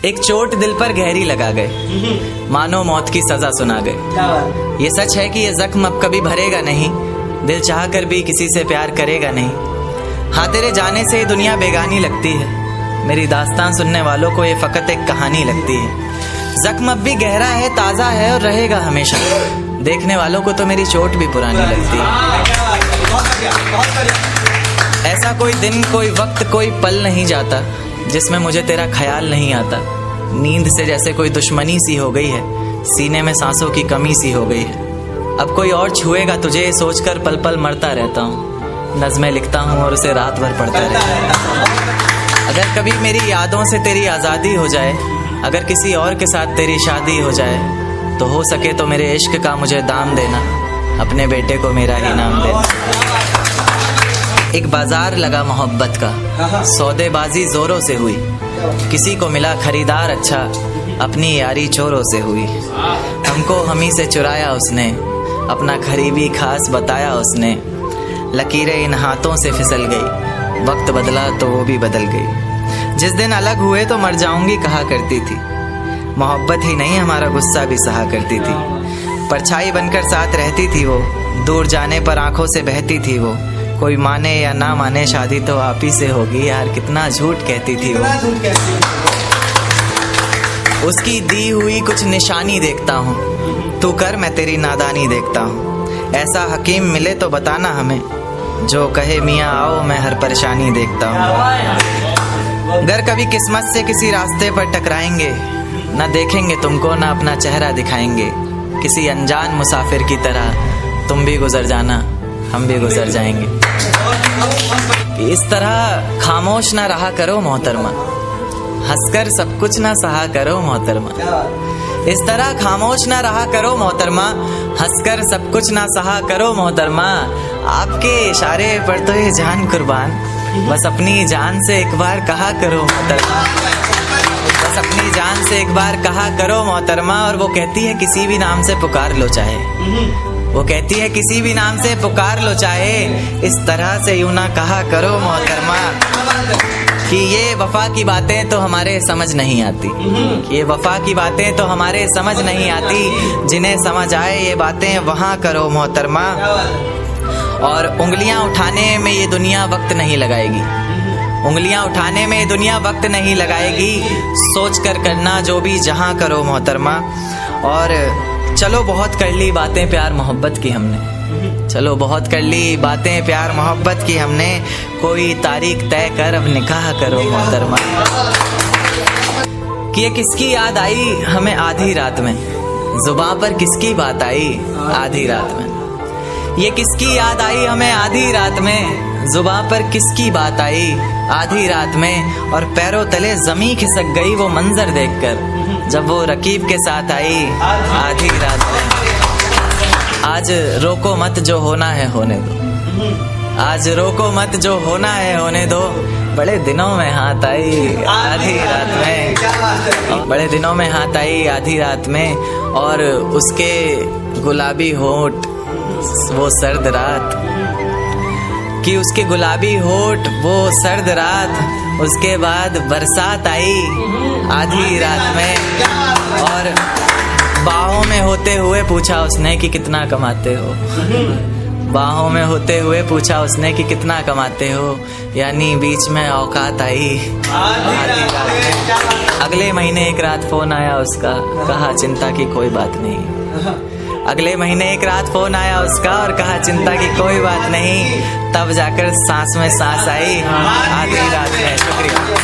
एक चोट दिल पर गहरी लगा गए, मानो मौत की सजा सुना गए। ये सच है कि ये जख्म अब कभी भरेगा नहीं, दिल चाह कर भी किसी से प्यार करेगा नहीं। हाँ, तेरे जाने से ये दुनिया बेगानी लगती है, मेरी दास्तान सुनने वालों को ये फकत एक कहानी लगती है। जख्म अब भी गहरा है, ताज़ा है और रहेगा हमेशा, देखने वालों को तो मेरी चोट भी पुरानी लगती है। ऐसा कोई दिन, कोई वक्त, कोई पल नहीं जाता जिसमें मुझे तेरा ख्याल नहीं आता। नींद से जैसे कोई दुश्मनी सी हो गई है, सीने में सांसों की कमी सी हो गई है। अब कोई और छुएगा तुझे सोचकर पल पल मरता रहता हूँ, नज़्में लिखता हूँ और उसे रात भर पढ़ता रहता हूँ। अगर कभी मेरी यादों से तेरी आज़ादी हो जाए, अगर किसी और के साथ तेरी शादी हो जाए, तो हो सके तो मेरे इश्क का मुझे दाम देना, अपने बेटे को मेरा ही नाम देना। एक बाजार लगा मोहब्बत का, सौदेबाजी जोरों से हुई, किसी को मिला खरीदार अच्छा, अपनी यारी चोरों से हुई। हमको हमी से चुराया उसने, अपना करीबी खास बताया उसने। लकीरें इन हाथों से फिसल गई, वक्त बदला तो वो भी बदल गई। जिस दिन अलग हुए तो मर जाऊंगी कहा करती थी, मोहब्बत ही नहीं हमारा गुस्सा भी सहा करती थी। परछाई बनकर साथ रहती थी वो, दूर जाने पर आंखों से बहती थी वो। कोई माने या ना माने शादी तो आप ही से होगी, यार कितना झूठ कहती थी वो। उसकी दी हुई कुछ निशानी देखता हूँ, तू कर मैं तेरी नादानी देखता हूँ। ऐसा हकीम मिले तो बताना हमें, जो कहे मियाँ आओ मैं हर परेशानी देखता हूँ। अगर कभी किस्मत से किसी रास्ते पर टकराएंगे, ना देखेंगे तुमको ना अपना चेहरा दिखाएंगे। किसी अनजान मुसाफिर की तरह तुम भी गुजर जाना, हम भी गुजर जाएंगे। इस तरह खामोश ना रहा करो मोहतरमा, हंसकर सब कुछ ना सहा करो मोहतरमा। इस तरह खामोश ना रहा करो मोहतरमा, हंसकर सब कुछ ना सहा करो मोहतरमा। आपके इशारे पर तो ये जान कुर्बान, बस अपनी जान से एक बार कहा करो मोहतरमा। बस अपनी जान से एक बार कहा करो मोहतरमा। और वो कहती है किसी भी नाम से पुकार लो चाहे, वो कहती है किसी भी नाम से पुकार लो चाहे, इस तरह से यूं ना कहा करो मोहतरमा। कि ये वफा की बातें तो हमारे समझ नहीं आती, ये वफा की बातें तो हमारे समझ नहीं आती। जिन्हें समझ आए ये बातें वहाँ करो मोहतरमा। और उंगलियां उठाने में ये दुनिया वक्त नहीं लगाएगी, उंगलियां उठाने में ये दुनिया वक्त नहीं लगाएगी। सोच कर करना जो भी जहाँ करो मोहतरमा। और चलो बहुत कर ली बातें प्यार मोहब्बत की हमने, चलो बहुत कर ली बातें प्यार मोहब्बत की हमने। कोई तारीख तय कर अब निकाह करो मोहतरमा। कि ये किसकी याद आई हमें आधी रात में, जुबां पर किसकी बात आई आधी रात में। ये किसकी याद आई हमें आधी रात में, जुबां पर किसकी बात आई आधी रात में। और पैरों तले जमी खिसक गई वो मंजर देखकर, जब वो रकीब के साथ आई आधी रात में। आज रोको मत जो होना है होने दो, आज रोको मत जो होना है होने दो। बड़े दिनों में हाथ आई आधी रात में, बड़े दिनों में हाथ आई आधी रात में। और उसके गुलाबी होंठ वो सर्द रात, कि उसके गुलाबी होठ वो सर्द रात। उसके बाद बरसात आई आधी रात में। और बाहों में होते हुए पूछा उसने कि कितना कमाते हो, बाहों में होते हुए पूछा उसने कि कितना कमाते हो। यानी बीच में औकात आई आधी रात में। अगले महीने एक रात फोन आया उसका, कहा चिंता की कोई बात नहीं। अगले महीने एक रात फोन आया उसका और कहा चिंता की कोई बात नहीं। तब जाकर सांस में सांस आई आधी रात में। शुक्रिया।